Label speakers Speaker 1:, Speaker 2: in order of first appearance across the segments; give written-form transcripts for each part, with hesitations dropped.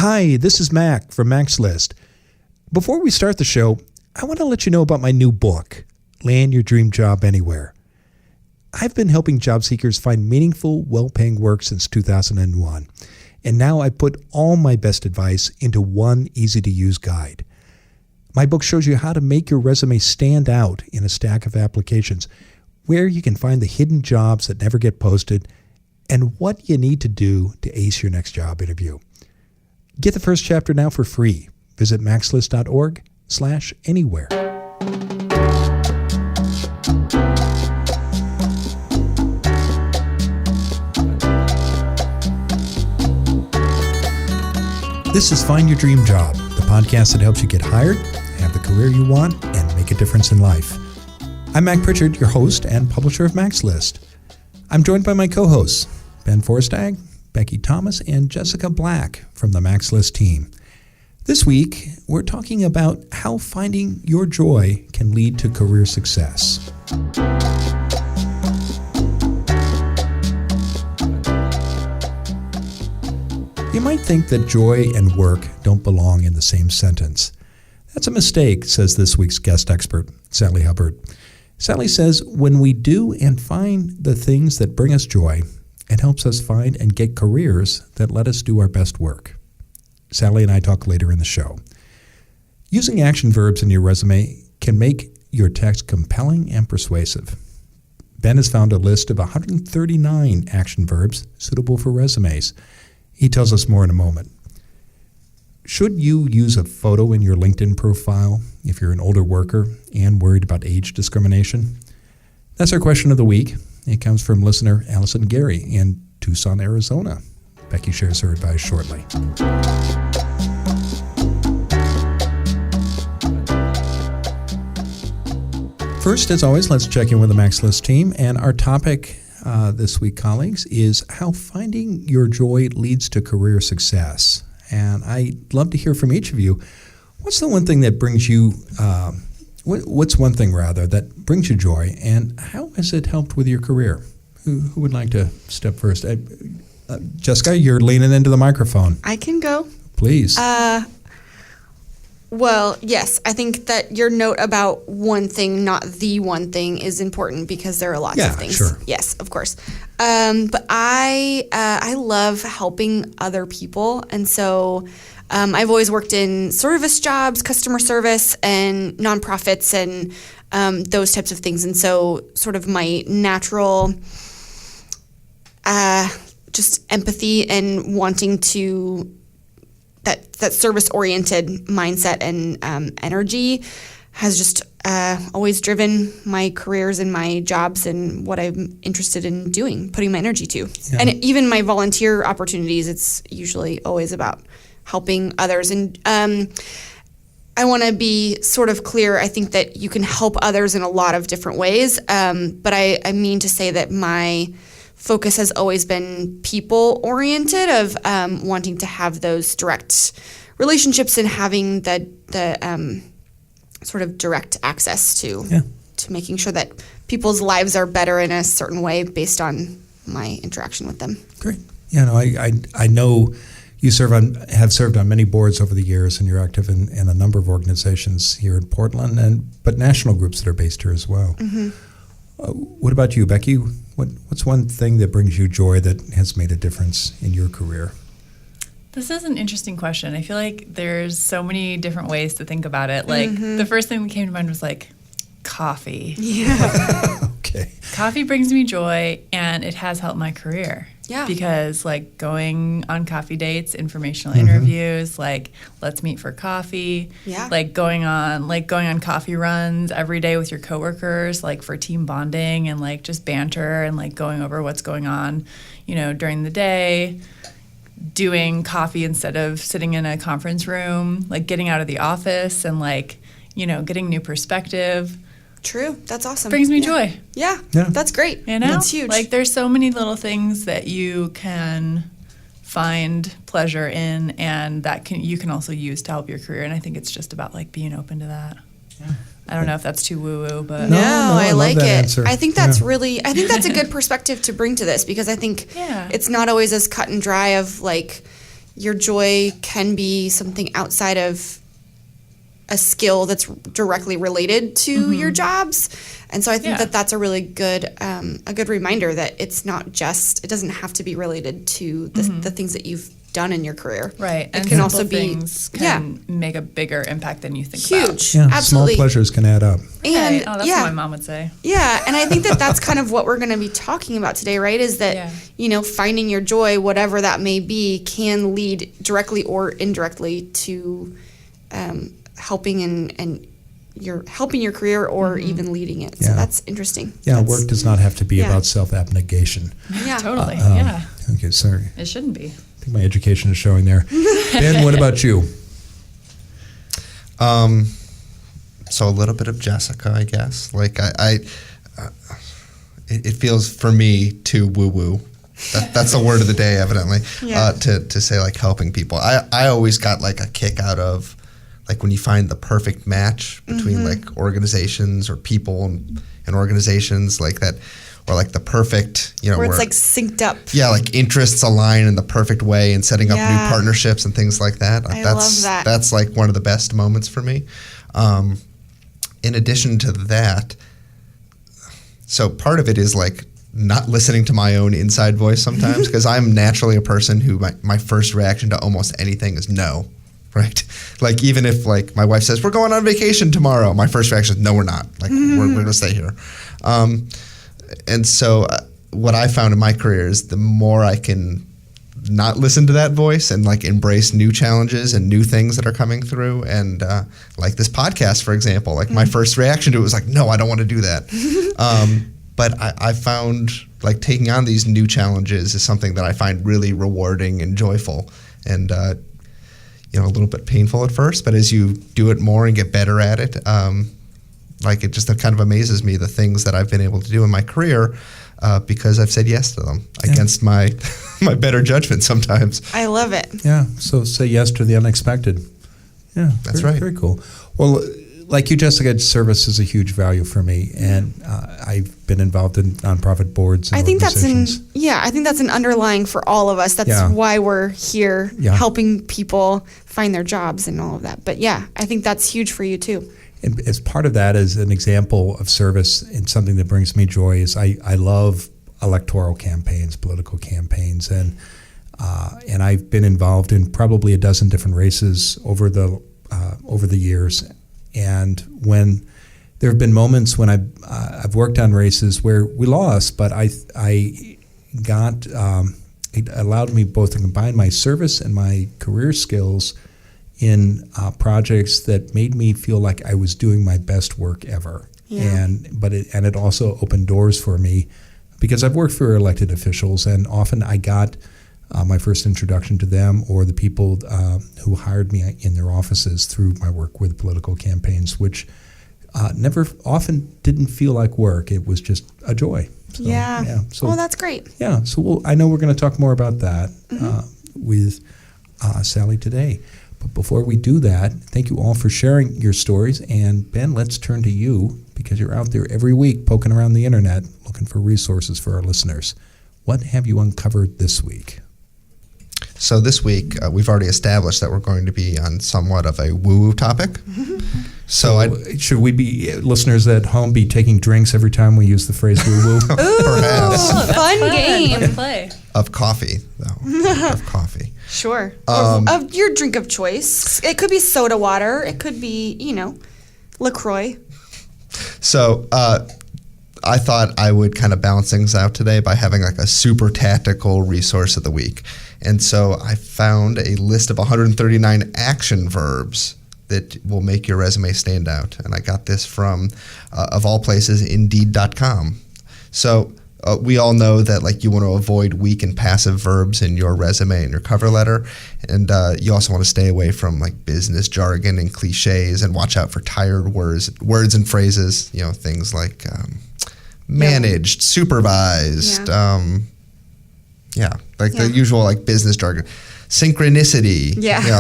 Speaker 1: Hi, this is Mac from Mac's List. Before we start the show, I want to let you know about my new book, Land Your Dream Job Anywhere. I've been helping job seekers find meaningful, well-paying work since 2001, and now I put all my best advice into one easy-to-use guide. My book shows you how to make your resume stand out in a stack of applications, where you can find the hidden jobs that never get posted, and what you need to do to ace your next job interview. Get the first chapter now for free. Visit maxlist.org/anywhere. This is Find Your Dream Job, the podcast that helps you get hired, have the career you want, and make a difference in life. I'm Mac Pritchard, your host and publisher of Mac's List. I'm joined by my co-hosts, Ben Forstag, Becky Thomas, and Jessica Black from the Mac's List team. This week, we're talking about how finding your joy can lead to career success. You might think that joy and work don't belong in the same sentence. That's a mistake, says this week's guest expert, Sally Hubbard. Sally says, when we do and find the things that bring us joy, it helps us find and get careers that let us do our best work. Sally and I talk later in the show. Using action verbs in your resume can make your text compelling and persuasive. Ben has found a list of 139 action verbs suitable for resumes. He tells us more in a moment. Should you use a photo in your LinkedIn profile if you're an older worker and worried about age discrimination? That's our question of the week. It comes from listener Allison Gary in Tucson, Arizona. Becky shares her advice shortly. First, as always, let's check in with the Mac's List team. And our topic this week, colleagues, is how finding your joy leads to career success. And I'd love to hear from each of you. What's the one thing that brings you what's one thing, rather, that brings you joy, and how has it helped with your career? Who would like to step first? Jessica, you're leaning into the microphone.
Speaker 2: I can go.
Speaker 1: Please.
Speaker 2: Well, yes, I think that your note about one thing, not the one thing, is important because there are lots of things.
Speaker 1: Sure.
Speaker 2: Yes, of course. But I love helping other people, and so I've always worked in service jobs, customer service, and nonprofits, and those types of things. And so sort of my natural just empathy and wanting to, that service-oriented mindset and energy has just always driven my careers and my jobs and what I'm interested in doing, putting my energy to. Yeah. And even my volunteer opportunities, it's usually always about helping others. And I want to be sort of clear. I think that you can help others in a lot of different ways. But I mean to say that my focus has always been people-oriented, of wanting to have those direct relationships and having the sort of direct access to making sure that people's lives are better in a certain way based on my interaction with them.
Speaker 1: Great. Yeah, no, I know you have served on many boards over the years, and you're active in a number of organizations here in Portland, but national groups that are based here as well. Mm-hmm. What about you, Becky? What's one thing that brings you joy that has made a difference in your career?
Speaker 3: This is an interesting question. I feel like there's so many different ways to think about it. Like, the first thing that came to mind was like coffee.
Speaker 2: Yeah.
Speaker 3: Okay. Coffee brings me joy, and it has helped my career. Yeah. Because like going on coffee dates, informational interviews, like let's meet for coffee. Yeah. Like going on coffee runs every day with your coworkers, like for team bonding and like just banter and like going over what's going on, during the day. Doing coffee instead of sitting in a conference room, like getting out of the office and like, getting new perspective.
Speaker 2: True. That's awesome.
Speaker 3: Brings me joy.
Speaker 2: Yeah. That's great. That's huge.
Speaker 3: Like there's so many little things that you can find pleasure in, and that you can also use to help your career. And I think it's just about like being open to that. Yeah. I don't know if that's too woo-woo, but
Speaker 2: no, I like it. Answer. I think that's I think that's a good perspective to bring to this, because I think it's not always as cut and dry of like, your joy can be something outside of a skill that's directly related to your jobs. And so I think that that's a really good reminder that it doesn't have to be related to the things that you've done in your career.
Speaker 3: Right.
Speaker 2: It
Speaker 3: and
Speaker 2: can also be
Speaker 3: things can make a bigger impact than you think
Speaker 2: huge.
Speaker 3: about.
Speaker 1: Yeah,
Speaker 2: Absolutely.
Speaker 1: small pleasures can add up.
Speaker 2: And
Speaker 3: right. Oh, that's what my mom would say.
Speaker 2: Yeah, and I think that that's kind of what we're going to be talking about today, right? Is that, finding your joy, whatever that may be, can lead directly or indirectly to helping your career or even leading it. So that's interesting.
Speaker 1: Yeah, work does not have to be about self-abnegation.
Speaker 2: Yeah,
Speaker 3: totally.
Speaker 1: Okay, sorry.
Speaker 3: It shouldn't be.
Speaker 1: I think my education is showing there. Ben, what about you?
Speaker 4: So a little bit of Jessica, I guess. Like it feels for me too woo-woo. That's the word of the day, evidently. To say like helping people. I always got like a kick out of like when you find the perfect match between like organizations or people and organizations like that. Or like the perfect,
Speaker 2: where it's like synced up.
Speaker 4: Yeah, like interests align in the perfect way and setting up new partnerships and things like that.
Speaker 2: I love that.
Speaker 4: That's like one of the best moments for me. In addition to that, so part of it is like not listening to my own inside voice sometimes because I'm naturally a person who my first reaction to almost anything is no. Right? Like even if like my wife says, we're going on vacation tomorrow, my first reaction is no, we're not. Like we're going to stay here. And so what I found in my career is the more I can not listen to that voice and like embrace new challenges and new things that are coming through. And like this podcast, for example, like my first reaction to it was like, no, I don't want to do that. But I found like taking on these new challenges is something that I find really rewarding and joyful and, a little bit painful at first, but as you do it more and get better at it, like it just kind of amazes me the things that I've been able to do in my career because I've said yes to them against my my better judgment sometimes.
Speaker 2: I love it.
Speaker 1: Yeah, so say yes to the unexpected. Yeah,
Speaker 4: that's right.
Speaker 1: Very cool. Well, like you, Jessica, service is a huge value for me, and I've been involved in nonprofit boards and organizations.
Speaker 2: I think that's an underlying for all of us. That's why we're here, helping people find their jobs and all of that. But I think that's huge for you too.
Speaker 1: And as part of that, as an example of service and something that brings me joy, is I love electoral campaigns, political campaigns, and I've been involved in probably a dozen different races over the years. And when there have been moments when I've worked on races where we lost, but I got it allowed me both to combine my service and my career skills in projects that made me feel like I was doing my best work ever. Yeah. And it also opened doors for me because I've worked for elected officials, and often I got my first introduction to them or the people who hired me in their offices through my work with political campaigns, which never often didn't feel like work. It was just a joy. So,
Speaker 2: So, that's great.
Speaker 1: Yeah. So I know we're going to talk more about that with Sally today. But before we do that, thank you all for sharing your stories. And Ben, let's turn to you because you're out there every week poking around the internet looking for resources for our listeners. What have you uncovered this week?
Speaker 4: So this week, we've already established that we're going to be on somewhat of a woo-woo topic. So
Speaker 1: should we be, listeners at home, be taking drinks every time we use the phrase woo-woo?
Speaker 4: Perhaps.
Speaker 2: Fun game.
Speaker 3: Fun play.
Speaker 4: Of coffee, though. Of coffee.
Speaker 2: Sure. Of your drink of choice. It could be soda water. It could be, LaCroix.
Speaker 4: So I thought I would kind of balance things out today by having like a super tactical resource of the week. And so I found a list of 139 action verbs that will make your resume stand out. And I got this from, of all places, Indeed.com. So we all know that like you want to avoid weak and passive verbs in your resume and your cover letter. And you also want to stay away from like business jargon and cliches and watch out for tired words and phrases, things like managed, supervised, the usual like business jargon, synchronicity,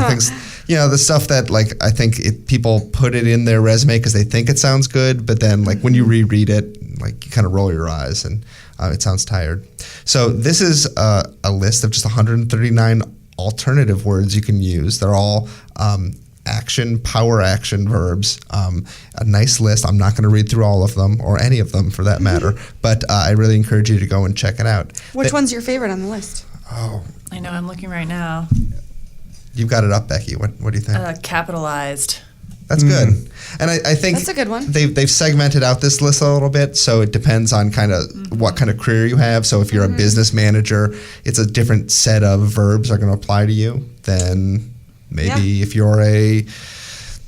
Speaker 4: things, the stuff that like I think people put it in their resume because they think it sounds good, but then like when you reread it, like you kind of roll your eyes and it sounds tired. So this is a list of just 139 alternative words you can use. They're all power action verbs. A nice list. I'm not going to read through all of them, or any of them for that matter, but I really encourage you to go and check it out.
Speaker 2: Which one's your favorite on the list?
Speaker 4: Oh,
Speaker 3: I know, I'm looking right now.
Speaker 4: You've got it up, Becky. What do you think?
Speaker 3: Capitalized.
Speaker 4: That's good. And I think
Speaker 2: that's a good one.
Speaker 4: They've segmented out this list a little bit, so it depends on kind of what kind of career you have. So if you're a business manager, it's a different set of verbs are going to apply to you than maybe if you're a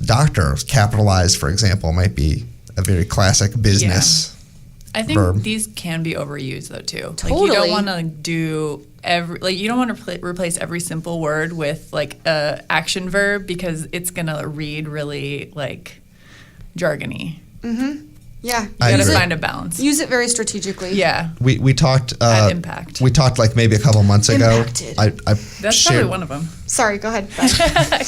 Speaker 4: doctor. Capitalized, for example, might be a very classic business
Speaker 3: I think
Speaker 4: verb.
Speaker 3: These can be overused though too.
Speaker 2: Totally.
Speaker 3: Like you don't want to do you don't want to replace every simple word with like a action verb, because it's gonna read really like jargony.
Speaker 2: Yeah,
Speaker 3: you gotta find a balance.
Speaker 2: Use it very strategically.
Speaker 3: Yeah,
Speaker 4: we talked
Speaker 3: at impact.
Speaker 4: We talked like maybe a couple months ago.
Speaker 2: Impacted.
Speaker 3: That's probably one of them.
Speaker 2: Sorry, go ahead.
Speaker 3: Go ahead.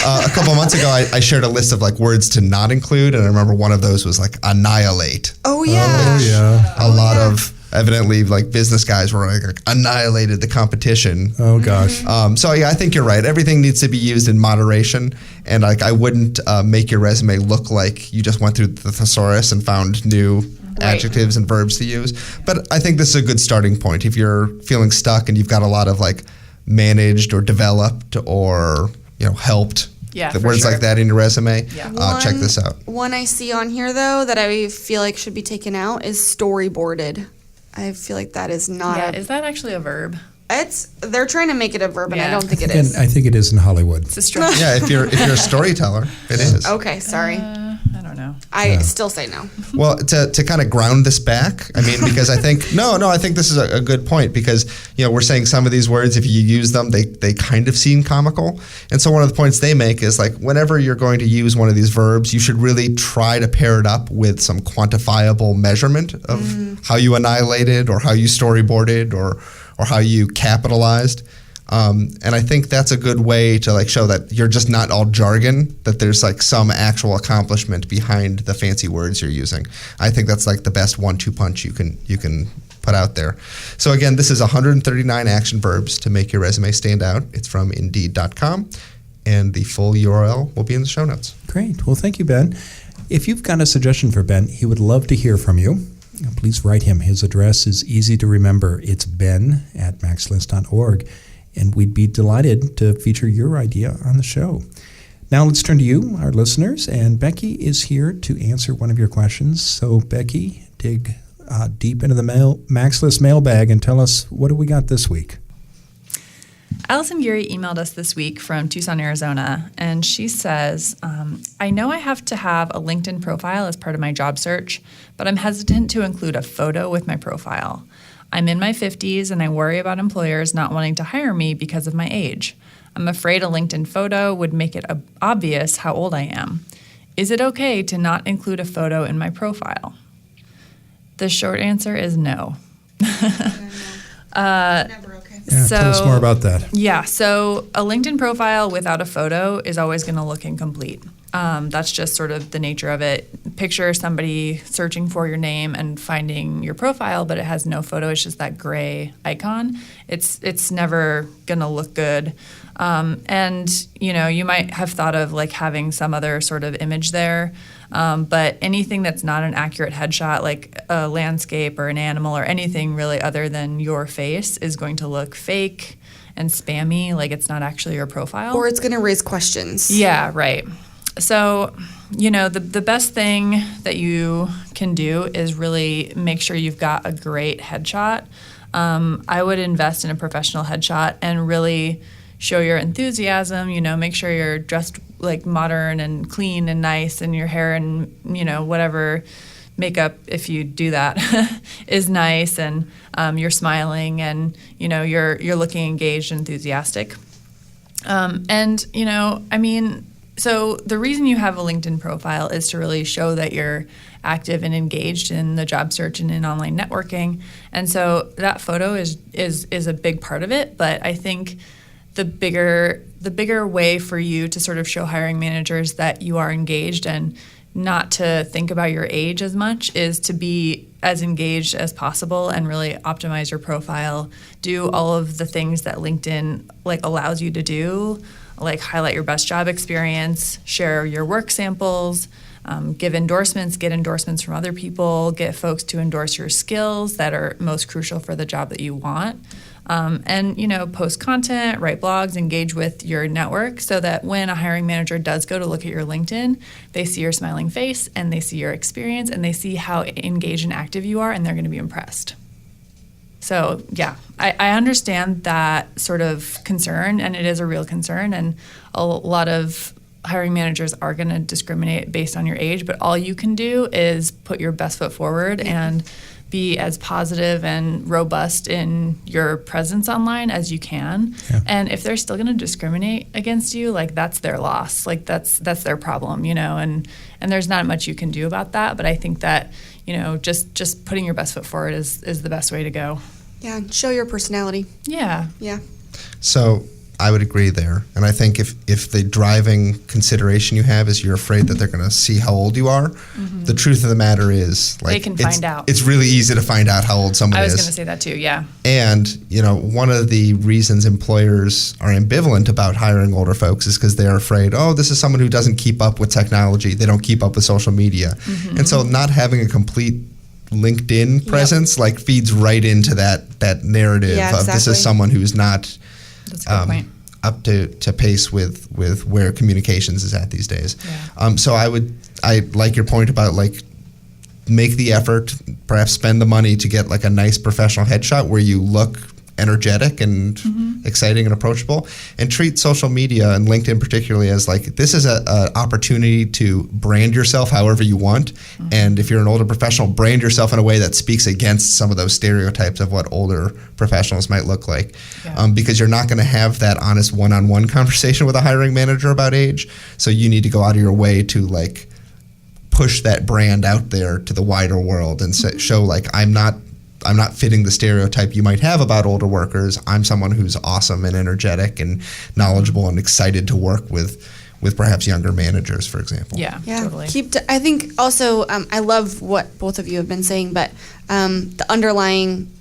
Speaker 4: A couple months ago, I shared a list of like words to not include, and I remember one of those was like annihilate.
Speaker 2: Oh yeah.
Speaker 4: A lot of evidently like business guys were like annihilated the competition.
Speaker 1: Oh gosh.
Speaker 4: So yeah, I think you're right. Everything needs to be used in moderation, and like I wouldn't make your resume look like you just went through the thesaurus and found new adjectives and verbs to use. But I think this is a good starting point if you're feeling stuck and you've got a lot of like managed or developed or helped.
Speaker 3: Yeah,
Speaker 4: the words like that in your resume.
Speaker 3: Yeah.
Speaker 4: Check this out.
Speaker 2: One I see on here though that I feel like should be taken out is storyboarded. I feel like that is not
Speaker 3: is that actually a verb?
Speaker 2: They're trying to make it a verb, and I don't think it is.
Speaker 1: I think it is in Hollywood.
Speaker 3: It's a stretch.
Speaker 4: Yeah, if you're a storyteller, it is.
Speaker 2: Okay, sorry.
Speaker 3: I don't know.
Speaker 2: I still say no.
Speaker 4: Well, to kind of ground this back, I mean, because I think I think this is a good point, because we're saying some of these words, if you use them, they kind of seem comical, and so one of the points they make is like whenever you're going to use one of these verbs, you should really try to pair it up with some quantifiable measurement of how you annihilated or how you storyboarded or how you capitalized. And I think that's a good way to like show that you're just not all jargon, that there's like some actual accomplishment behind the fancy words you're using. I think that's like the best 1-2 punch you can put out there. So again, this is 139 action verbs to make your resume stand out. It's from Indeed.com, and the full URL will be in the show notes.
Speaker 1: Great. Well, thank you, Ben. If you've got a suggestion for Ben, he would love to hear from you. Please write him. His address is easy to remember. It's ben@maxlist.org. And we'd be delighted to feature your idea on the show. Now let's turn to you, our listeners, and Becky is here to answer one of your questions. So Becky, dig deep into the Max List mailbag and tell us, what do we got this week?
Speaker 3: Allison Geary emailed us this week from Tucson, Arizona, and she says, I know I have to have a LinkedIn profile as part of my job search, but I'm hesitant to include a photo with my profile. I'm in my 50s, and I worry about employers not wanting to hire me because of my age. I'm afraid a LinkedIn photo would make it obvious how old I am. Is it okay to not include a photo in my profile? The short answer is no.
Speaker 2: Never okay.
Speaker 1: Yeah, tell us more about that.
Speaker 3: Yeah, so a LinkedIn profile without a photo is always going to look incomplete. That's just sort of the nature of it. Picture somebody searching for your name and finding your profile, but it has no photo. It's just that gray icon. It's never going to look good. And, you might have thought of like having some other sort of image there. But anything that's not an accurate headshot, like a landscape or an animal or anything really other than your face, is going to look fake and spammy, like it's not actually your profile.
Speaker 2: Or it's going to raise questions.
Speaker 3: Yeah, right. So, the best thing that you can do is really make sure you've got a great headshot. I would invest in a professional headshot and really show your enthusiasm, make sure you're dressed like modern and clean and nice, and your hair and, whatever makeup, if you do that, is nice, and you're smiling and, you're looking engaged and enthusiastic. So the reason you have a LinkedIn profile is to really show that you're active and engaged in the job search and in online networking. And so that photo is a big part of it. But I think the bigger way for you to sort of show hiring managers that you are engaged and not to think about your age as much, is to be as engaged as possible and really optimize your profile. Do all of the things that LinkedIn like allows you to do, like highlight your best job experience, share your work samples, give endorsements, get endorsements from other people, get folks to endorse your skills that are most crucial for the job that you want. And, post content, write blogs, engage with your network so that when a hiring manager does go to look at your LinkedIn, they see your smiling face and they see your experience and they see how engaged and active you are, and they're going to be impressed. So, yeah, I understand that sort of concern, and it is a real concern, and a lot of hiring managers are going to discriminate based on your age, but all you can do is put your best foot forward and be as positive and robust in your presence online as you can. Yeah. And if they're still going to discriminate against you, like that's their loss. Like that's their problem, and there's not much you can do about that. But I think that, just putting your best foot forward is the best way to go.
Speaker 2: Yeah, show your personality.
Speaker 3: Yeah.
Speaker 2: Yeah.
Speaker 4: So I would agree there. And I think if the driving consideration you have is you're afraid that they're going to see how old you are, the truth of the matter is, like,
Speaker 3: they can find out.
Speaker 4: It's really easy to find out how old someone is.
Speaker 3: I was going to say that too, yeah.
Speaker 4: And, one of the reasons employers are ambivalent about hiring older folks is because they're afraid, this is someone who doesn't keep up with technology. They don't keep up with social media. Mm-hmm. And so not having a complete LinkedIn presence feeds right into that narrative of this is someone who's not
Speaker 3: that's a good point.
Speaker 4: Up to pace with where communications is at these days. Yeah. So I like your point about make the effort, perhaps spend the money to get a nice professional headshot where you look energetic and exciting and approachable, and treat social media and LinkedIn particularly as this is a opportunity to brand yourself however you want. And if you're an older professional, brand yourself in a way that speaks against some of those stereotypes of what older professionals might look like. Yeah. Because you're not going to have that honest one-on-one conversation with a hiring manager about age. So you need to go out of your way to push that brand out there to the wider world and show I'm not fitting the stereotype you might have about older workers. I'm someone who's awesome and energetic and knowledgeable and excited to work with perhaps younger managers, for example.
Speaker 3: Yeah, totally.
Speaker 2: I think also I love what both of you have been saying, but the underlying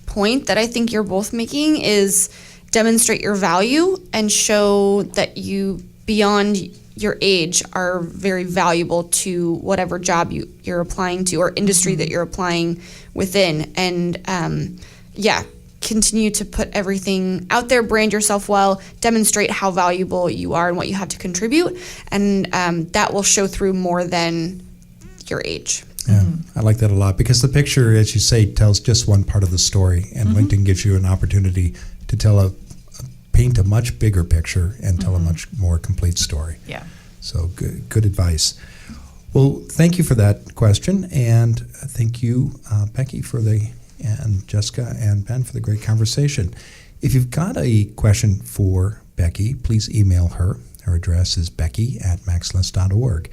Speaker 2: point that I think you're both making is demonstrate your value and show that you, beyond your age, are very valuable to whatever job you're applying to or industry that you're applying within. And continue to put everything out there, brand yourself well, demonstrate how valuable you are and what you have to contribute. And that will show through more than your age.
Speaker 1: Yeah, I like that a lot because the picture, as you say, tells just one part of the story, and LinkedIn gives you an opportunity to paint a much bigger picture and tell a much more complete story.
Speaker 3: Yeah.
Speaker 1: So good advice. Well, thank you for that question, and thank you, Becky, and Jessica and Ben for the great conversation. If you've got a question for Becky, please email her. Her address is becky@maxlist.org.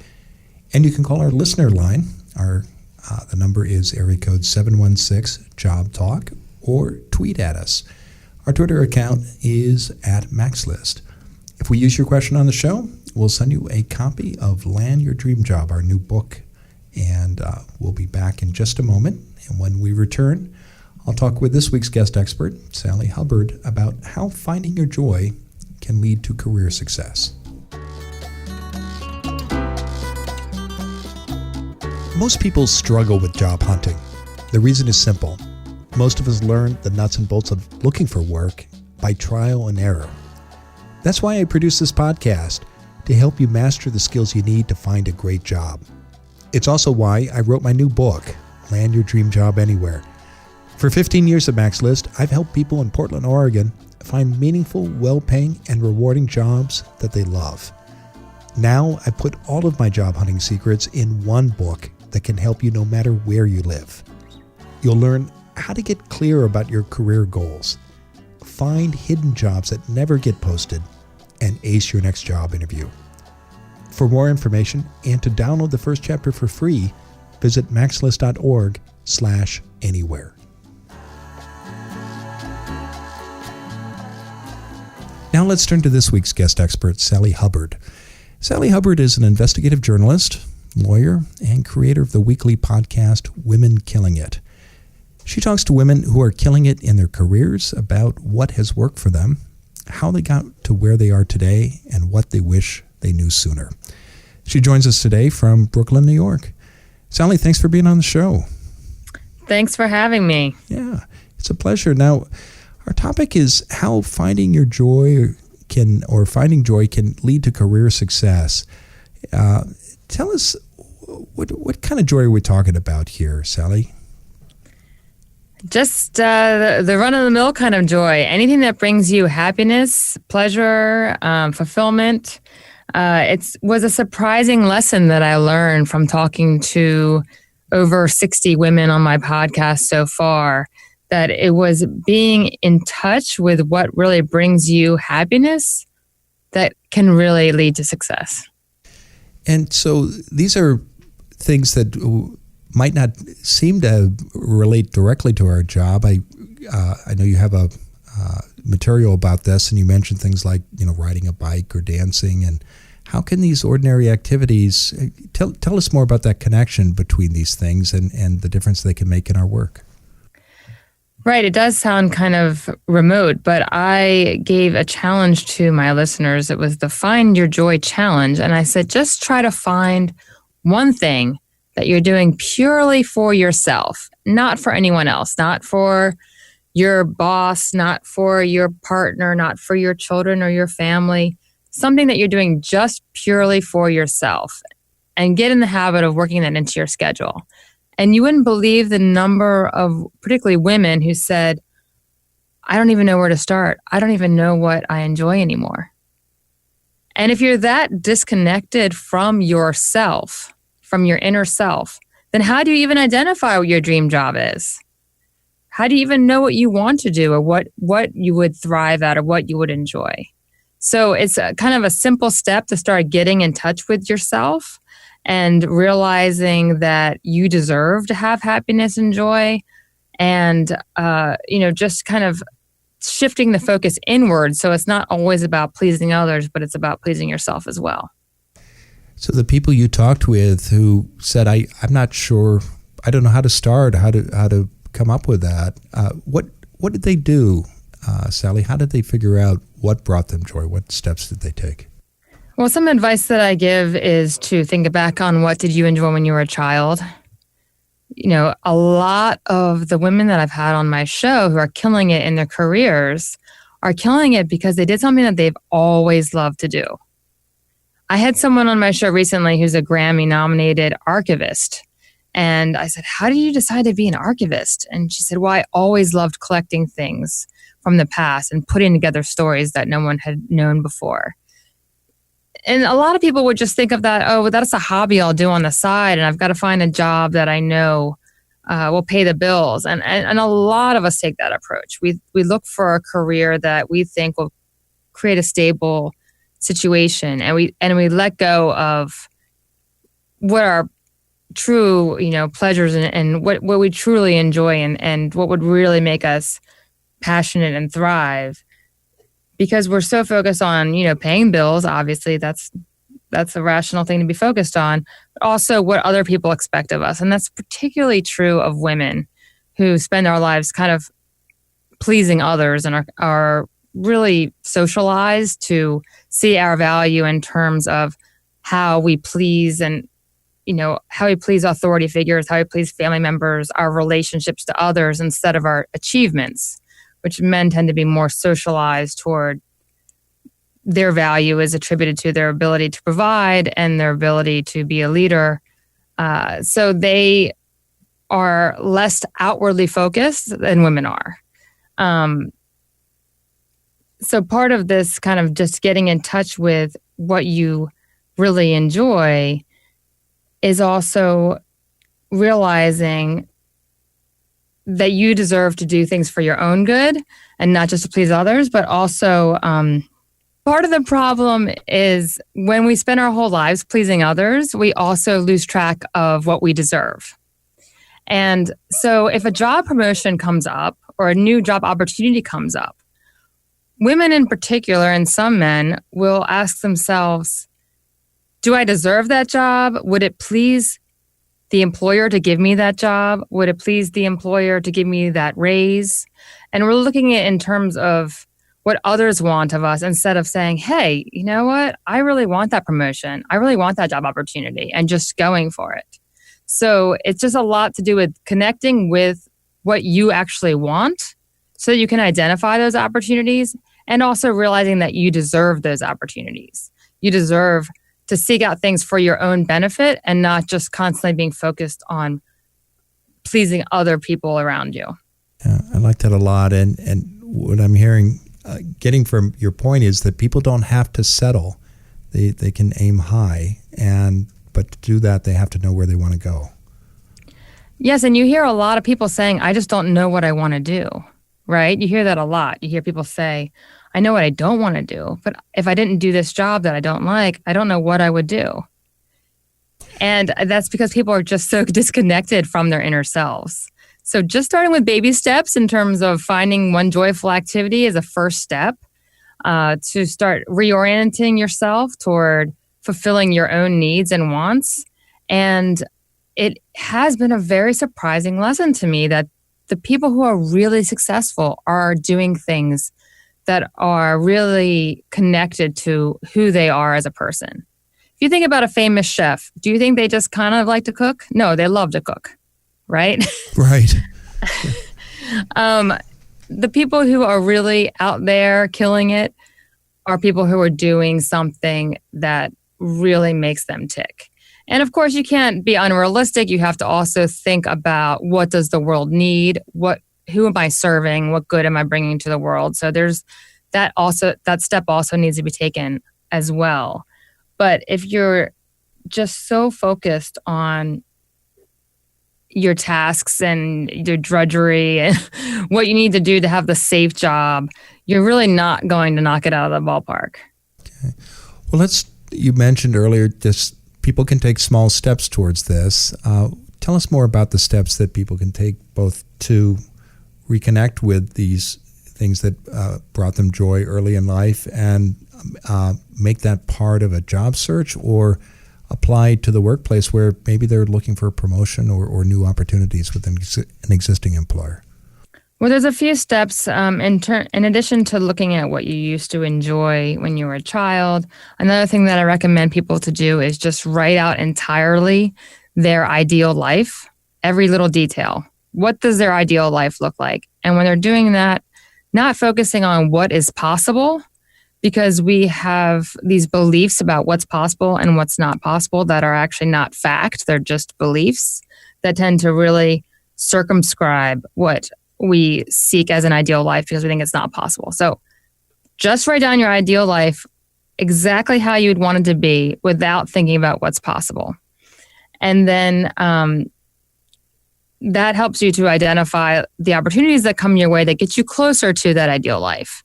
Speaker 1: And you can call our listener line. The number is area code 716-JOB-TALK, or tweet at us. Our Twitter account is @MaxList. If we use your question on the show, we'll send you a copy of Land Your Dream Job, our new book, and we'll be back in just a moment. And when we return, I'll talk with this week's guest expert, Sally Hubbard, about how finding your joy can lead to career success. Most people struggle with job hunting. The reason is simple. Most of us learn the nuts and bolts of looking for work by trial and error. That's why I produce this podcast, to help you master the skills you need to find a great job. It's also why I wrote my new book, Land Your Dream Job Anywhere. For 15 years at MaxList, I've helped people in Portland, Oregon find meaningful, well-paying, and rewarding jobs that they love. Now, I put all of my job hunting secrets in one book that can help you no matter where you live. You'll learn how to get clear about your career goals, find hidden jobs that never get posted, and ace your next job interview. For more information and to download the first chapter for free, visit maxlist.org/anywhere. Now let's turn to this week's guest expert, Sally Hubbard. Sally Hubbard is an investigative journalist, lawyer and creator of the weekly podcast, Women Killing It. She talks to women who are killing it in their careers about what has worked for them, how they got to where they are today, and what they wish they knew sooner. She joins us today from Brooklyn, New York. Sally, thanks for being on the show.
Speaker 5: Thanks for having me.
Speaker 1: Yeah, it's a pleasure. Now, our topic is how finding joy can lead to career success. Tell us, what kind of joy are we talking about here, Sally?
Speaker 5: Just the run-of-the-mill kind of joy. Anything that brings you happiness, pleasure, fulfillment. It was a surprising lesson that I learned from talking to over 60 women on my podcast so far, that it was being in touch with what really brings you happiness that can really lead to success.
Speaker 1: And so these are things that might not seem to relate directly to our job. I know you have a material about this, and you mentioned things like riding a bike or dancing. And how can these ordinary activities tell us more about that connection between these things and the difference they can make in our work?
Speaker 5: Right. It does sound kind of remote, but I gave a challenge to my listeners. It was the Find Your Joy Challenge. And I said, just try to find one thing that you're doing purely for yourself, not for anyone else, not for your boss, not for your partner, not for your children or your family, something that you're doing just purely for yourself, and get in the habit of working that into your schedule. And you wouldn't believe the number of particularly women who said, I don't even know where to start. I don't even know what I enjoy anymore. And if you're that disconnected from yourself, from your inner self, then how do you even identify what your dream job is? How do you even know what you want to do, or what you would thrive at, or what you would enjoy? So it's kind of a simple step to start getting in touch with yourself and realizing that you deserve to have happiness and joy, and just kind of shifting the focus inward. So it's not always about pleasing others, but it's about pleasing yourself as well.
Speaker 1: So the people you talked with who said, I'm not sure, I don't know how to start, how to come up with that, what did they do, Sally? How did they figure out what brought them joy? What steps did they take?
Speaker 5: Well, some advice that I give is to think back on what did you enjoy when you were a child. A lot of the women that I've had on my show who are killing it in their careers are killing it because they did something that they've always loved to do. I had someone on my show recently who's a Grammy-nominated archivist. And I said, how did you decide to be an archivist? And she said, well, I always loved collecting things from the past and putting together stories that no one had known before. And a lot of people would just think of that, oh, well, that's a hobby I'll do on the side, and I've got to find a job that I know will pay the bills. And a lot of us take that approach. We look for a career that we think will create a stable situation, and we let go of what our true pleasures and what we truly enjoy and what would really make us passionate and thrive, because we're so focused on paying bills. Obviously that's a rational thing to be focused on, but also what other people expect of us. And that's particularly true of women who spend our lives kind of pleasing others and are really socialized to see our value in terms of how we please and how we please authority figures, how we please family members, our relationships to others instead of our achievements, which men tend to be more socialized toward. Their value is attributed to their ability to provide and their ability to be a leader. So they are less outwardly focused than women are. So part of this kind of just getting in touch with what you really enjoy is also realizing that you deserve to do things for your own good and not just to please others, but also part of the problem is when we spend our whole lives pleasing others, we also lose track of what we deserve. And so if a job promotion comes up or a new job opportunity comes up, women in particular and some men will ask themselves, do I deserve that job? Would it please the employer to give me that job? Would it please the employer to give me that raise? And we're looking at it in terms of what others want of us instead of saying, hey, you know what? I really want that promotion. I really want that job opportunity, and just going for it. So it's just a lot to do with connecting with what you actually want so that you can identify those opportunities, and also realizing that you deserve those opportunities. You deserve to seek out things for your own benefit and not just constantly being focused on pleasing other people around you.
Speaker 1: Yeah, I like that a lot. And what I'm hearing, getting from your point is that people don't have to settle. They can aim high, but to do that, they have to know where they want to go.
Speaker 5: Yes, and you hear a lot of people saying, I just don't know what I want to do, right? You hear that a lot. You hear people say, I know what I don't want to do, but if I didn't do this job that I don't like, I don't know what I would do. And that's because people are just so disconnected from their inner selves. So just starting with baby steps in terms of finding one joyful activity is a first step to start reorienting yourself toward fulfilling your own needs and wants. And it has been a very surprising lesson to me that the people who are really successful are doing things that are really connected to who they are as a person. If you think about a famous chef, do you think they just kind of like to cook? No, they love to cook, right?
Speaker 1: Right.
Speaker 5: The people who are really out there killing it are people who are doing something that really makes them tick. And of course, you can't be unrealistic. You have to also think about, what does the world need? Who am I serving? What good am I bringing to the world? So there's that step also needs to be taken as well. But if you're just so focused on your tasks and your drudgery and what you need to do to have the safe job, you're really not going to knock it out of the ballpark.
Speaker 1: Okay. Well, you mentioned earlier this. People can take small steps towards this. Tell us more about the steps that people can take, both to reconnect with these things that brought them joy early in life and make that part of a job search, or apply to the workplace where maybe they're looking for a promotion or new opportunities with an existing employer.
Speaker 5: Well, there's a few steps in addition to looking at what you used to enjoy when you were a child. Another thing that I recommend people to do is just write out entirely their ideal life, every little detail. What does their ideal life look like? And when they're doing that, not focusing on what is possible, because we have these beliefs about what's possible and what's not possible that are actually not fact. They're just beliefs that tend to really circumscribe what we seek as an ideal life because we think it's not possible. So just write down your ideal life, exactly how you would want it to be, without thinking about what's possible. And then that helps you to identify the opportunities that come your way that get you closer to that ideal life.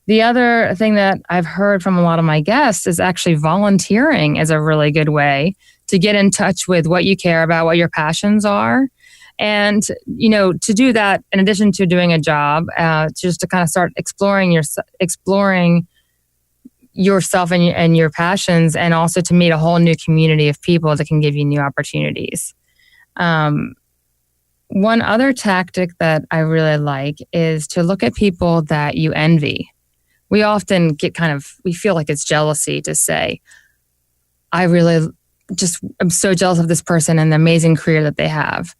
Speaker 5: The other thing that I've heard from a lot of my guests is actually volunteering is a really good way to get in touch with what you care about, what your passions are. And, to do that, in addition to doing a job, just to kind of start exploring yourself and your passions, and also to meet a whole new community of people that can give you new opportunities. One other tactic that I really like is to look at people that you envy. We often we feel like it's jealousy to say, I'm so jealous of this person and the amazing career that they have.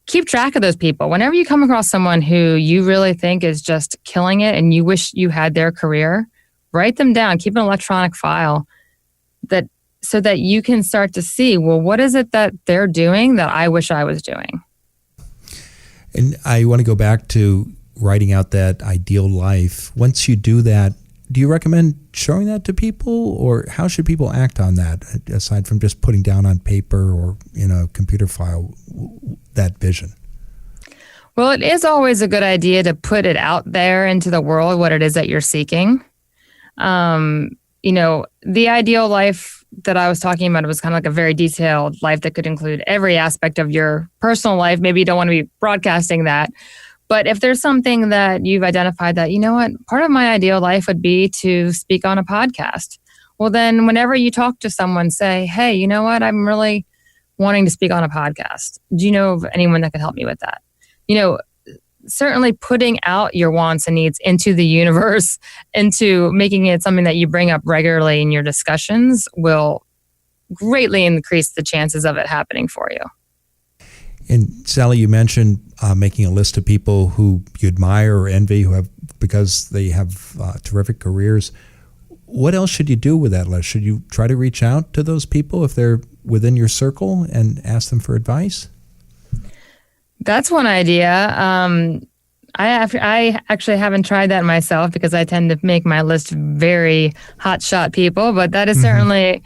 Speaker 5: Keep track of those people. Whenever you come across someone who you really think is just killing it and you wish you had their career, write them down, keep an electronic file so that you can start to see, well, what is it that they're doing that I wish I was doing?
Speaker 1: And I want to go back to writing out that ideal life. Once you do that, do you recommend showing that to people, or how should people act on that, aside from just putting down on paper or in a computer file that vision?
Speaker 5: Well, it is always a good idea to put it out there into the world, what it is that you're seeking. The ideal life that I was talking about, it was kind of like a very detailed life that could include every aspect of your personal life. Maybe you don't want to be broadcasting that. But if there's something that you've identified that, part of my ideal life would be to speak on a podcast, Well, then whenever you talk to someone, say, hey, you know what? I'm really wanting to speak on a podcast. Do you know of anyone that could help me with that? Certainly putting out your wants and needs into the universe, into making it something that you bring up regularly in your discussions will greatly increase the chances of it happening for you.
Speaker 1: And Sally, you mentioned making a list of people who you admire or envy, because they have terrific careers. What else should you do with that list? Should you try to reach out to those people if they're within your circle and ask them for advice?
Speaker 5: That's one idea. I actually haven't tried that myself because I tend to make my list very hotshot people, but that is certainly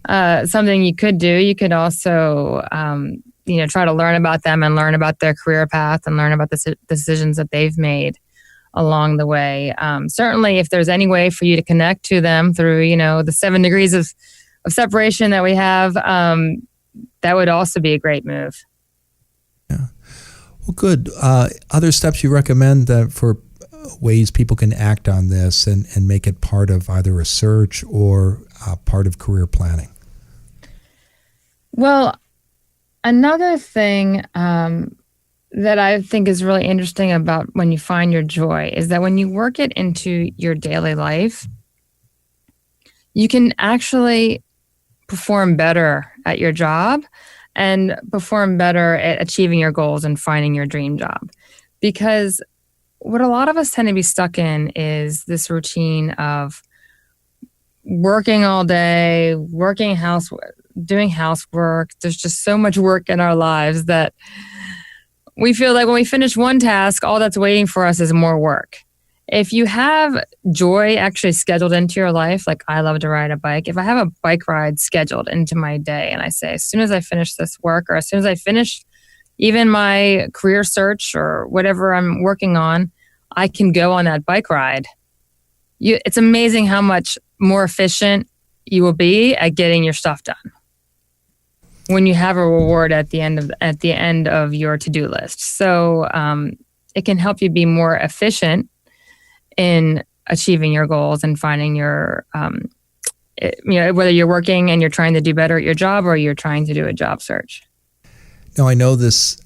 Speaker 5: something you could do. You could also, try to learn about them and learn about their career path and learn about the decisions that they've made along the way. Certainly, if there's any way for you to connect to them through, the 7 degrees of separation that we have, that would also be a great move.
Speaker 1: Yeah. Well, good. Other steps you recommend for ways people can act on this and make it part of either a search or part of career planning?
Speaker 5: Well, another thing that I think is really interesting about when you find your joy is that when you work it into your daily life, you can actually perform better at your job and perform better at achieving your goals and finding your dream job. Because what a lot of us tend to be stuck in is this routine of working all day, doing housework. There's just so much work in our lives that we feel like when we finish one task, all that's waiting for us is more work. If you have joy actually scheduled into your life, like I love to ride a bike, if I have a bike ride scheduled into my day and I say, as soon as I finish this work or as soon as I finish even my career search or whatever I'm working on, I can go on that bike ride. It's amazing how much more efficient you will be at getting your stuff done when you have a reward at the end of your to-do list. So it can help you be more efficient in achieving your goals and finding your, whether you're working and you're trying to do better at your job or you're trying to do a job search.
Speaker 1: Now, I know this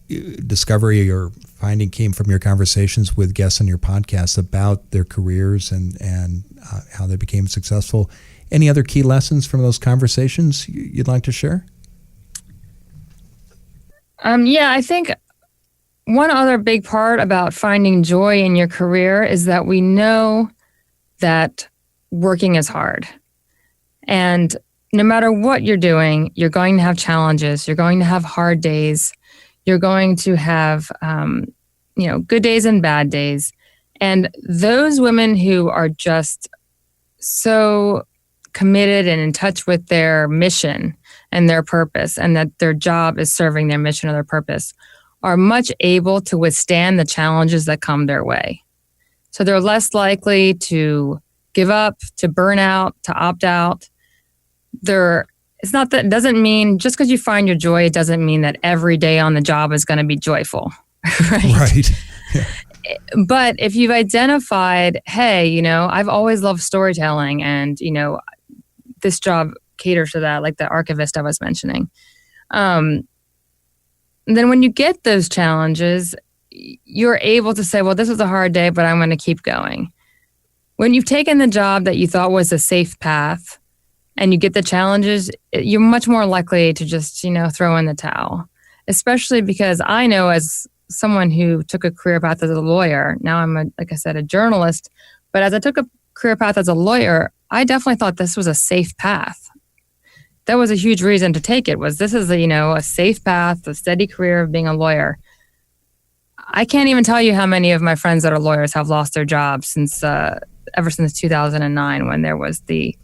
Speaker 1: discovery or finding came from your conversations with guests on your podcast about their careers and how they became successful. Any other key lessons from those conversations you'd like to share?
Speaker 5: I think one other big part about finding joy in your career is that we know that working is hard. And no matter what you're doing, you're going to have challenges. You're going to have hard days. You're going to have, good days and bad days. And those women who are just so committed and in touch with their mission and their purpose, and that their job is serving their mission or their purpose, are much able to withstand the challenges that come their way. So they're less likely to give up, to burn out, to opt out. It doesn't mean just because you find your joy, it doesn't mean that every day on the job is going to be joyful.
Speaker 1: Right. Yeah.
Speaker 5: But if you've identified, hey, I've always loved storytelling and, this job caters to that, like the archivist I was mentioning. Then when you get those challenges, you're able to say, well, this was a hard day, but I'm going to keep going. When you've taken the job that you thought was a safe path and you get the challenges, you're much more likely to just, throw in the towel, especially because I know as someone who took a career path as a lawyer, now I'm, like I said, a journalist, but as I took a career path as a lawyer, I definitely thought this was a safe path. That was a huge reason to take it, was this is a safe path, a steady career of being a lawyer. I can't even tell you how many of my friends that are lawyers have lost their jobs ever since 2009, when there was the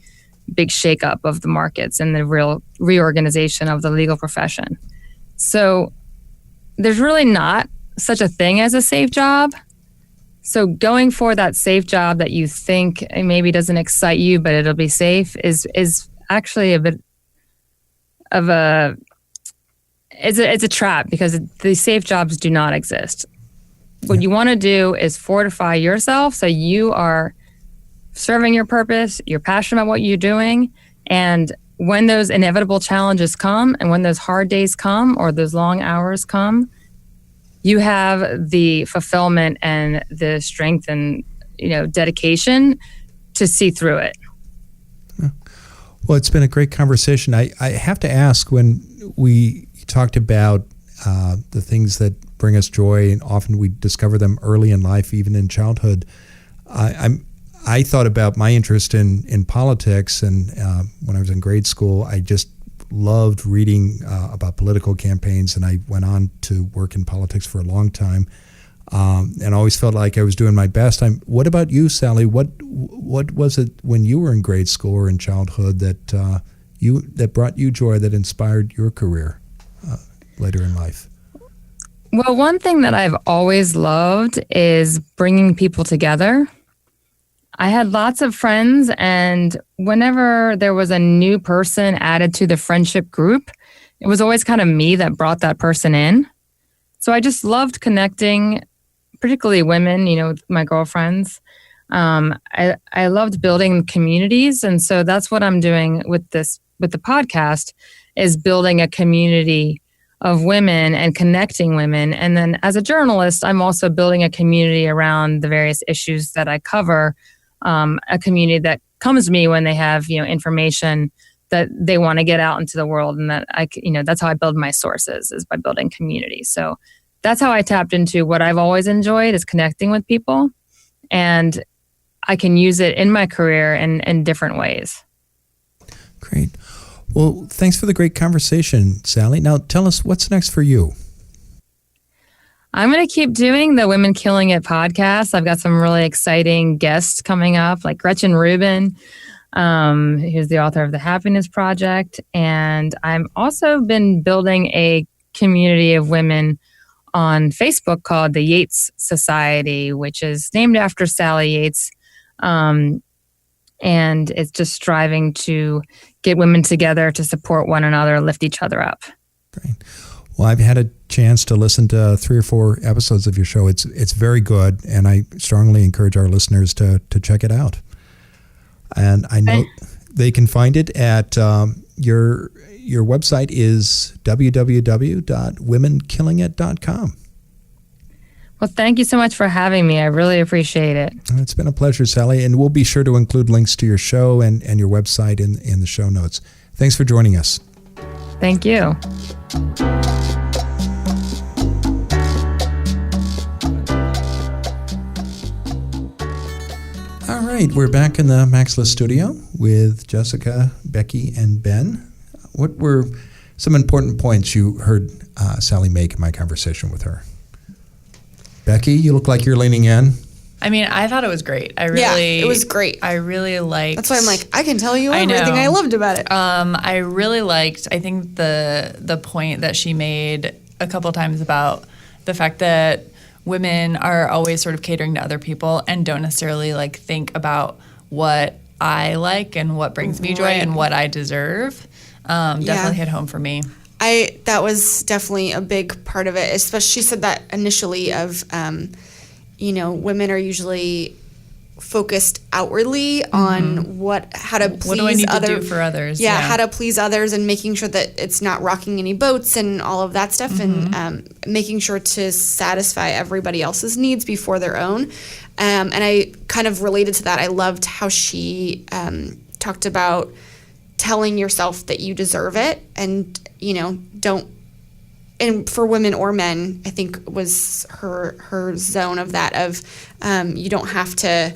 Speaker 5: big shakeup of the markets and the real reorganization of the legal profession. So there's really not such a thing as a safe job. So going for that safe job that you think maybe doesn't excite you, but it'll be safe is actually a bit of it's a trap, because the safe jobs do not exist. What you want to do is fortify yourself so you are serving your purpose, you're passionate about what you're doing, and when those inevitable challenges come and when those hard days come or those long hours come, you have the fulfillment and the strength and, dedication to see through it.
Speaker 1: Well, it's been a great conversation. I have to ask, when we talked about the things that bring us joy, and often we discover them early in life, even in childhood, I thought about my interest in politics, and when I was in grade school, I just loved reading about political campaigns, and I went on to work in politics for a long time, and always felt like I was doing my best. What about you, Sally? What was it when you were in grade school or in childhood that brought you joy, that inspired your career later in life?
Speaker 5: Well, one thing that I've always loved is bringing people together. I had lots of friends, and whenever there was a new person added to the friendship group, it was always kind of me that brought that person in. So I just loved connecting, particularly women, with my girlfriends. I loved building communities, and so that's what I'm doing with the podcast, is building a community of women and connecting women. And then as a journalist, I'm also building a community around the various issues that I cover. A community that comes to me when they have, information that they want to get out into the world, and that that's how I build my sources, is by building community. So that's how I tapped into what I've always enjoyed, is connecting with people, and I can use it in my career in different ways.
Speaker 1: Great. Well, thanks for the great conversation, Sally. Now tell us, what's next for you?
Speaker 5: I'm going to keep doing the Women Killing It podcast. I've got some really exciting guests coming up, like Gretchen Rubin, who's the author of The Happiness Project. And I've also been building a community of women on Facebook called the Yates Society, which is named after Sally Yates. And it's just striving to get women together to support one another, lift each other up.
Speaker 1: Great. Well, I've had a chance to listen to 3 or 4 episodes of your show. It's very good, and I strongly encourage our listeners to check it out. And I know they can find it at your website is www.womenkillingit.com.
Speaker 5: Well, thank you so much for having me. I really appreciate it.
Speaker 1: It's been a pleasure, Sally, and we'll be sure to include links to your show and your website in the show notes. Thanks for joining us.
Speaker 5: Thank you.
Speaker 1: All right, we're back in the Maxless studio with Jessica, Becky, and Ben. What were some important points you heard Sally make in my conversation with her? Becky, you look like you're leaning in.
Speaker 3: I mean, I thought it was great.
Speaker 2: It was great.
Speaker 3: I really liked.
Speaker 2: That's why I'm like, I can tell you everything I loved about it.
Speaker 3: I really liked, I think the point that she made a couple times about the fact that women are always sort of catering to other people and don't necessarily think about what I like and what brings me joy and what I deserve. Definitely hit home for me.
Speaker 2: That was definitely a big part of it. Especially, she said that initially of, women are usually focused outwardly on how to please
Speaker 3: what do I need to do for others?
Speaker 2: Yeah, how to please others, and making sure that it's not rocking any boats and all of that stuff, and making sure to satisfy everybody else's needs before their own. And I kind of related to that. I loved how she talked about telling yourself that you deserve it, and don't. And for women or men, I think was her zone of that of you don't have to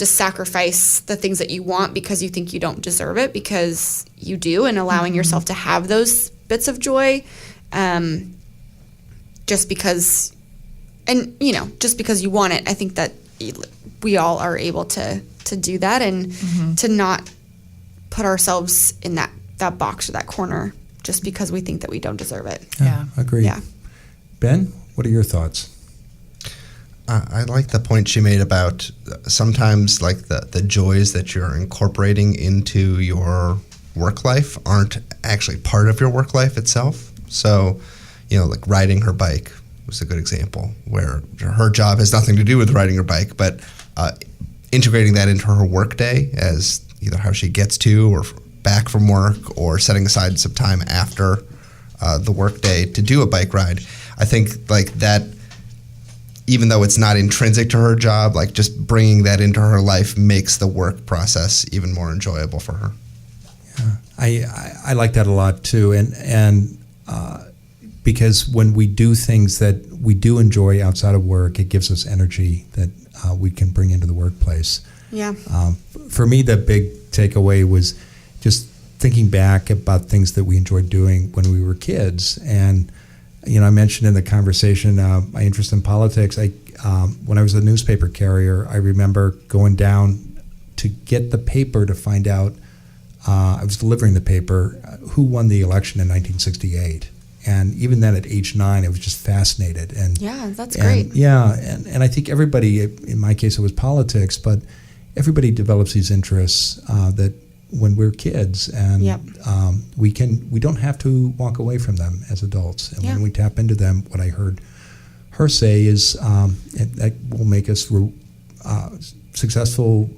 Speaker 2: sacrifice the things that you want because you think you don't deserve it, because you do, and allowing yourself to have those bits of joy, just because you want it. I think that we all are able to do that, and to not put ourselves in that box or that corner just because we think that we don't deserve it.
Speaker 1: Yeah, agreed.
Speaker 2: Yeah.
Speaker 1: Ben, what are your thoughts?
Speaker 4: I like the point she made about sometimes the joys that you're incorporating into your work life aren't actually part of your work life itself. So, like riding her bike was a good example, where her job has nothing to do with riding her bike, but integrating that into her workday as either how she gets to or back from work, or setting aside some time after the workday to do a bike ride. I think like that, even though it's not intrinsic to her job, like just bringing that into her life makes the work process even more enjoyable for her.
Speaker 1: Yeah, I like that a lot too, and because when we do things that we do enjoy outside of work, it gives us energy that we can bring into the workplace.
Speaker 2: Yeah.
Speaker 1: For me, the big takeaway was just thinking back about things that we enjoyed doing when we were kids. And, I mentioned in the conversation my interest in politics. When I was a newspaper carrier, I remember going down to get the paper to find out, I was delivering the paper, who won the election in 1968. And even then at age 9, I was just fascinated. And
Speaker 2: yeah, that's great.
Speaker 1: Yeah, and I think everybody, in my case it was politics, but everybody develops these interests that when we're kids, and
Speaker 2: yep.
Speaker 1: we don't have to walk away from them as adults. And when we tap into them, what I heard her say is that will make us successful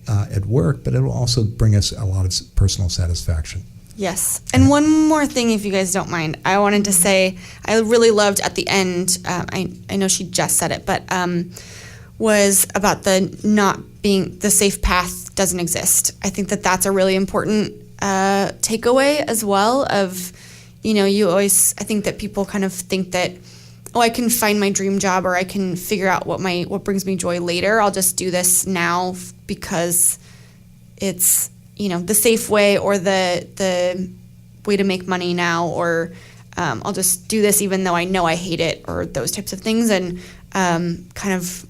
Speaker 1: at work, but it will also bring us a lot of personal satisfaction.
Speaker 2: Yes. And one more thing, if you guys don't mind, I wanted to say I really loved at the end, I know she just said it, but was about the safe path doesn't exist. I think that that's a really important takeaway as well of, you always, I think that people kind of think that, I can find my dream job, or I can figure out what brings me joy later. I'll just do this now because it's, the safe way, or the way to make money now, or I'll just do this even though I know I hate it, or those types of things. And kind of,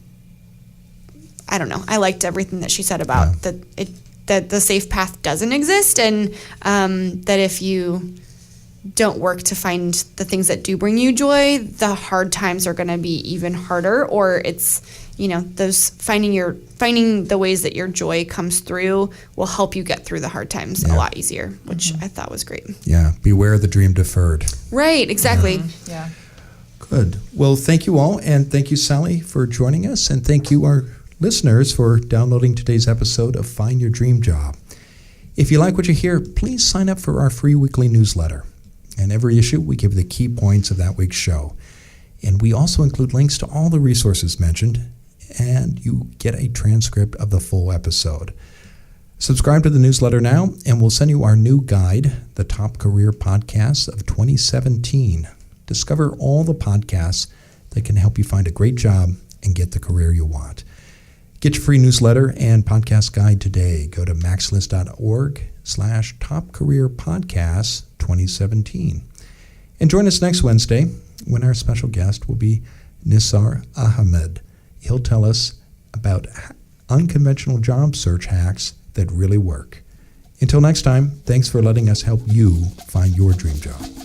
Speaker 2: I don't know, I liked everything that she said about that the safe path doesn't exist, and that if you don't work to find the things that do bring you joy, the hard times are going to be even harder, or it's, those finding the ways that your joy comes through will help you get through the hard times a lot easier, which I thought was great.
Speaker 1: Yeah, beware the dream deferred.
Speaker 2: Right, exactly.
Speaker 3: Yeah.
Speaker 1: Good. Well, thank you all, and thank you, Sally, for joining us, and thank you, our listeners, for downloading today's episode of Find Your Dream Job. If you like what you hear, please sign up for our free weekly newsletter. And every issue, we give the key points of that week's show. And we also include links to all the resources mentioned, and you get a transcript of the full episode. Subscribe to the newsletter now, and we'll send you our new guide, The Top Career Podcasts of 2017. Discover all the podcasts that can help you find a great job and get the career you want. Get your free newsletter and podcast guide today. Go to maxlist.org/topcareerpodcasts2017. And join us next Wednesday when our special guest will be Nisar Ahmed. He'll tell us about unconventional job search hacks that really work. Until next time, thanks for letting us help you find your dream job.